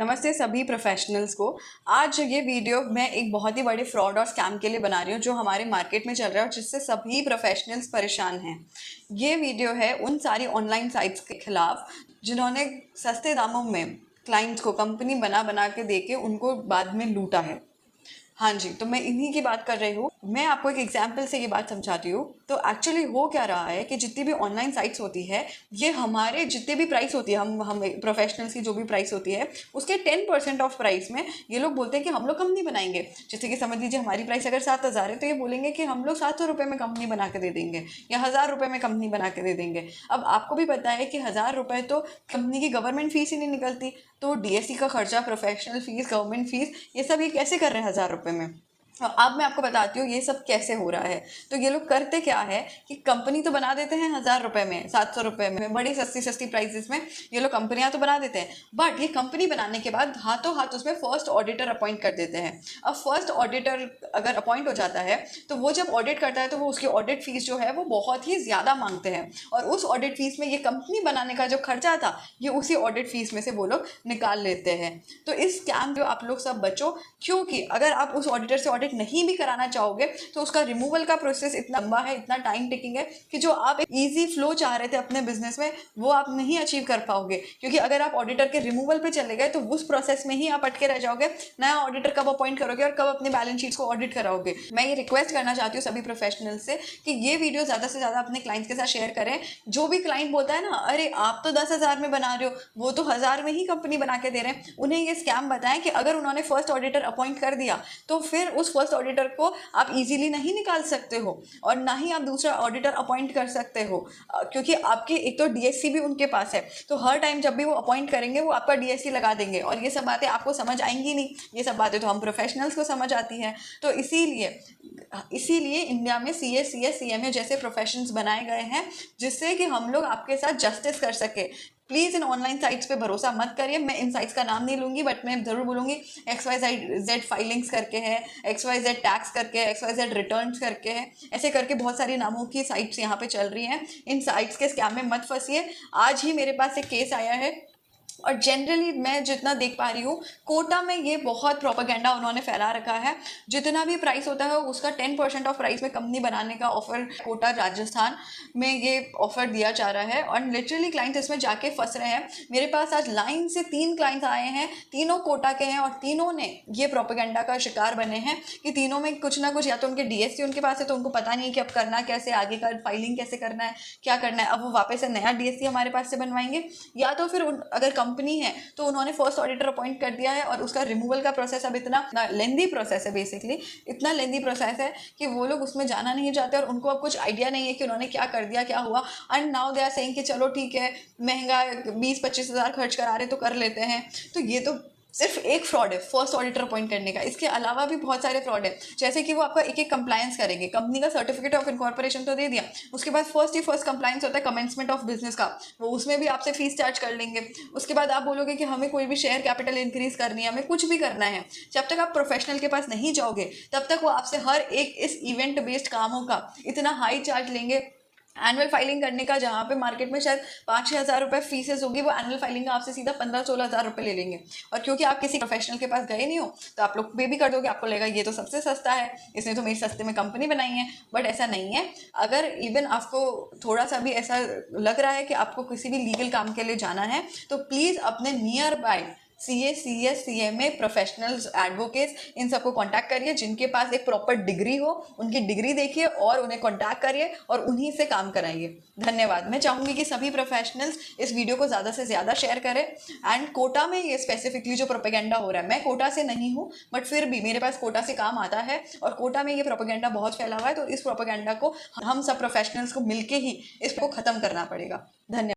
नमस्ते सभी प्रोफेशनल्स को। आज ये वीडियो मैं एक बहुत ही बड़े फ्रॉड और स्कैम के लिए बना रही हूँ जो हमारे मार्केट में चल रहा है और जिससे सभी प्रोफेशनल्स परेशान हैं। ये वीडियो है उन सारी ऑनलाइन साइट्स के खिलाफ जिन्होंने सस्ते दामों में क्लाइंट्स को कंपनी बना बना के दे के उनको बाद में लूटा है। हाँ जी, तो मैं इन्हीं की बात कर रही हूँ। मैं आपको एक एग्जाम्पल से ये बात समझाती हूँ। तो एक्चुअली हो क्या रहा है कि जितनी भी ऑनलाइन साइट्स होती है, ये हमारे जितने भी प्राइस होती है, हम प्रोफेशनल्स की जो भी प्राइस होती है उसके 10% ऑफ प्राइस में ये लोग बोलते हैं कि हम लोग कंपनी बनाएंगे। जैसे कि समझ लीजिए हमारी प्राइस अगर 7,000 है तो ये बोलेंगे कि हम लोग 700 रुपये में कंपनी बना के दे देंगे या 1,000 रुपये में कंपनी बना के दे देंगे। अब आपको भी पता है कि 1,000 रुपये तो कंपनी की गवर्नमेंट फीस ही नहीं निकलती, तो डीएससी का खर्चा, प्रोफेशनल फीस, गवर्नमेंट फीस, ये सब ये कैसे कर रहे हैं 1,000 रुपये में। अब मैं आपको बताती हूँ ये सब कैसे हो रहा है। तो ये लोग करते क्या है कि कंपनी तो बना देते हैं 1,000 रुपये में, 700 रुपये में, बड़ी सस्ती सस्ती प्राइसेस में ये लोग कंपनियां तो बना देते हैं। बट ये कंपनी बनाने के बाद हाथों हाथ उसमें फर्स्ट ऑडिटर अपॉइंट कर देते हैं। अब फर्स्ट ऑडिटर अगर अपॉइंट हो जाता है तो वो जब ऑडिट करता है तो वो उसकी ऑडिट फीस जो है वो बहुत ही ज़्यादा मांगते हैं, और उस ऑडिट फीस में ये कंपनी बनाने का जो खर्चा था ये उसी ऑडिट फीस में से वो लोग निकाल लेते हैं। तो इस स्कैम जो आप लोग सब बचो, क्योंकि अगर आप उस ऑडिटर से ऑडिट नहीं भी कराना चाहोगे तो उसका रिमूवल का प्रोसेस इतना लंबा है, इतना टाइम टेकिंग है कि जो आप एक ईजी फ्लो चाह रहे थे अपने बिजनेस में वो आप नहीं अचीव कर पाओगे। क्योंकि अगर आप ऑडिटर के रिमूवल पे चले गए तो उस प्रोसेस में ही आप अटके रह जाओगे। नया ऑडिटर कब अपॉइंट करोगे और कब अपने बैलेंस शीट्स को ऑडिट कराओगे। मैं ये रिक्वेस्ट करना चाहती हूँ सभी प्रोफेशनल से कि ये वीडियो ज़्यादा से ज़्यादा अपने क्लाइंट्स के साथ शेयर करें। जो भी क्लाइंट बोलता है ना, अरे आप तो 10,000 में बना रहे हो, वो तो 1,000 में ही कंपनी बना के दे रहे हैं, उन्हें ये स्कैम बताएं कि अगर उन्होंने फर्स्ट ऑडिटर अपॉइंट कर दिया तो फिर उस फर्स्ट ऑडिटर को आप इजीली नहीं निकाल सकते हो और ना ही आप दूसरा ऑडिटर अपॉइंट कर सकते हो, क्योंकि आपकी एक तो डीएससी भी उनके पास है। तो हर टाइम जब भी वो अपॉइंट करेंगे वो आपका डीएससी लगा देंगे और ये सब बातें आपको समझ आएंगी नहीं। ये सब बातें तो हम प्रोफेशनल्स को समझ आती हैं। तो इसीलिए इंडिया में सीए, सीएस, सीएमए जैसे प्रोफेशंस बनाए गए हैं जिससे कि हम लोग आपके साथ जस्टिस कर सके। प्लीज़ इन ऑनलाइन साइट्स पे भरोसा मत करिए। मैं इन साइट्स का नाम नहीं लूँगी बट मैं ज़रूर बोलूँगी XYZ फाइलिंग्स करके है, XYZ टैक्स करके है, XYZ रिटर्न्स करके है, ऐसे करके बहुत सारी नामों की साइट्स यहाँ पे चल रही हैं। इन साइट्स के स्कैम में मत फंसिए। आज ही मेरे पास एक केस आया है और जनरली मैं जितना देख पा रही हूँ कोटा में ये बहुत प्रोपेगेंडा उन्होंने फैला रखा है। जितना भी प्राइस होता है उसका 10% ऑफ प्राइस में कंपनी बनाने का ऑफर कोटा राजस्थान में ये ऑफर दिया जा रहा है और लिटरली क्लाइंट इसमें जाके फंस रहे हैं। मेरे पास आज लाइन से 3 क्लाइंट्स आए हैं, तीनों कोटा के हैं और तीनों ने ये प्रोपेगेंडा का शिकार बने हैं कि तीनों में कुछ ना कुछ, या तो उनके डीएससी उनके पास है तो उनको पता नहीं है कि अब करना कैसे, आगे का फाइलिंग कैसे करना है, क्या करना है। अब वो वापस से नया डीएससी हमारे पास से बनवाएंगे, या तो फिर अगर कंपनी है तो उन्होंने फर्स्ट ऑडिटर अपॉइंट कर दिया है और उसका रिमूवल का प्रोसेस अब इतना लेंदी प्रोसेस है, बेसिकली इतना लेंदी प्रोसेस है कि वो लोग उसमें जाना नहीं चाहते और उनको अब कुछ आइडिया नहीं है कि उन्होंने क्या कर दिया, क्या हुआ। And now they are saying कि चलो ठीक है, महंगा 20-25 हज़ार खर्च करा रहे तो कर लेते हैं। तो ये तो सिर्फ एक फ्रॉड है फर्स्ट ऑडिटर अपॉइंट करने का। इसके अलावा भी बहुत सारे फ्रॉड है, जैसे कि वो आपका एक एक कंप्लायंस करेंगे। कंपनी का सर्टिफिकेट ऑफ इनकॉर्पोरेशन तो दे दिया, उसके बाद फर्स्ट कंप्लायंस होता है कमेंसमेंट ऑफ बिजनेस का, वो उसमें भी आपसे फीस चार्ज कर लेंगे। उसके बाद आप बोलोगे कि हमें कोई भी शेयर कैपिटल इंक्रीज करनी है, हमें कुछ भी करना है। जब तक आप प्रोफेशनल के पास नहीं जाओगे तब तक वो आपसे हर एक इस इवेंट बेस्ड कामों का इतना हाई चार्ज लेंगे। एनुअल फाइलिंग करने का जहाँ पे मार्केट में शायद 5-6 हज़ार रुपये फीसेस होगी, वो एनुअल फाइलिंग का आपसे सीधा 15-16 हज़ार रुपये ले लेंगे। और क्योंकि आप किसी प्रोफेशनल के पास गए नहीं हो तो आप लोग पे भी कर दोगे, आपको लगेगा ये तो सबसे सस्ता है, इसने तो मेरी सस्ते में कंपनी बनाई है। बट ऐसा नहीं है। अगर इवन आपको थोड़ा सा भी ऐसा लग रहा है कि आपको किसी भी लीगल काम के लिए जाना है तो प्लीज़ अपने near by CA, CS, CMA, professionals, advocates, इन सबको कांटेक्ट करिए जिनके पास एक प्रॉपर डिग्री हो। उनकी डिग्री देखिए और उन्हें कांटेक्ट करिए और उन्हीं से काम कराइए। धन्यवाद। मैं चाहूँगी कि सभी प्रोफेशनल्स इस वीडियो को ज़्यादा से ज़्यादा शेयर करें। एंड कोटा में ये स्पेसिफिकली जो प्रोपेगेंडा हो रहा है, मैं कोटा से नहीं हूँ बट फिर भी मेरे पास कोटा से काम आता है और कोटा में ये प्रोपेगेंडा बहुत फैला हुआ है। तो इस प्रोपेगेंडा को हम सब प्रोफेशनल्स को मिलकर ही इसको ख़त्म करना पड़ेगा। धन्यवाद।